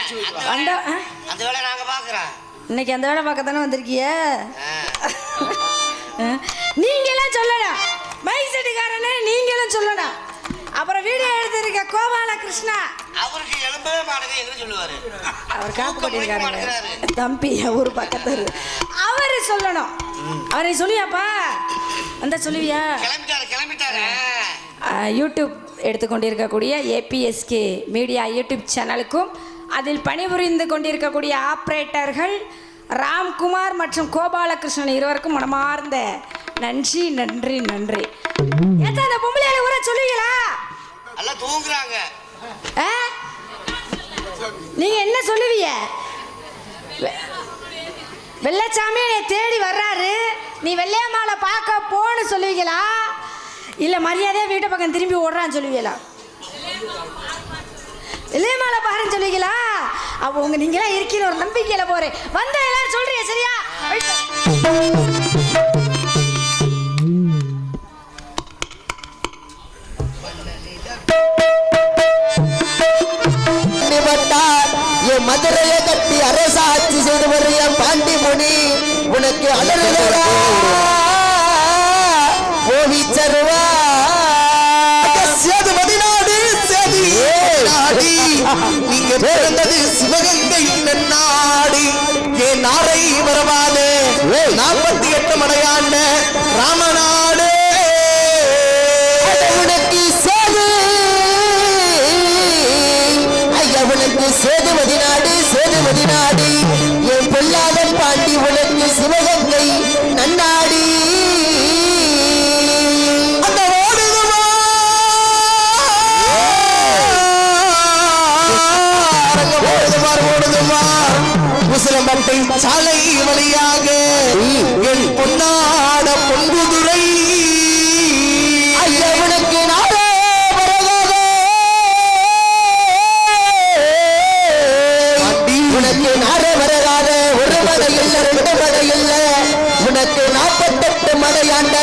அந்த வேலை நாங்க பாக்குறோம். இன்னைக்கு அந்த வேலை பார்க்க தானே வந்திருக்கிய. நீங்களும் சொல்லணும், மைக் செட்டுக்காரனே நீங்களும் சொல்லணும். அப்புறம் வீடியோ எடுத்திருக்க கோபால கிருஷ்ணா, அவருக்கு எலும்பவே மாட்டேங்குது என்ன சொல்லுவாரு? அவர் காப்பு பண்ணிருக்காரு தம்பி, ஊர் பக்கத்து அவரு சொல்லணும். அவரை சொல்லியாப்பா வந்த சொல்லுவியா? கிளம்பிட்டாரு. யூடியூப் எடுத்துக்கொண்டிருக்கக்கூடிய ஏபிஎஸ்கே மீடியா யூடியூப் சேனலுக்கும் அதில் பணிபுரிந்து கொண்டிருக்கக்கூடிய ஆப்ரேட்டர்கள் ராம்குமார் மற்றும் கோபாலகிருஷ்ணன் இருவருக்கும் மனமார்ந்த நன்றி நன்றி நன்றி. ஏத்த அந்த பொம்பளையால ஊர சொல்லுவீங்களா? எல்லாம் தூங்குறாங்க. நீங்க என்ன சொல்லுவீங்க? வெள்ளச்சாமி என்னை தேடி வர்றாரு, நீ வெள்ளையம்மாளை பார்க்க போன்னு சொல்லுவீங்களா? இல்ல மரியாதையா வீட்டு பக்கம் திரும்பி ஓடுறான்னு சொல்லுவீங்களா? வெள்ளையம்மாளை பாருன்னு சொல்லுவீங்களா? அப்போ உங்க நீங்களாம் இருக்கிற ஒரு நம்பிக்கையில போறேன். வந்த எல்லாரும் சொல்றீங்க சரியா? மதுரையை கட்டி அரசாட்சி செய்து வரைய பாண்டி முனி உனக்கு அலறுவா ஓவிச்சருவா சேது மதிநாடு சேது நாடி நீங்க பிறந்தது சிவகங்கை நன்னாடி ஏன் நாரை வரவாதே 48 மடையாண்ட ராமநாடு உனக்கு சேது ஐயா உனக்கு சேதுமதி நாடு சேதுமதி நாடு என் பொல்லாத பாண்டி உனக்கு சிவகங்கை நன்னாடி அந்த ஓடுதுமா உசிலம்பட்டை சாலை வழியாக என் பொன்னாட பொன்புதுரை ஐயா உனக்கு நாடே உனக்கு நாரே வரகாத ஒரு மடை இல்ல 2 மடை இல்ல உனக்கு 48 மடையாண்ட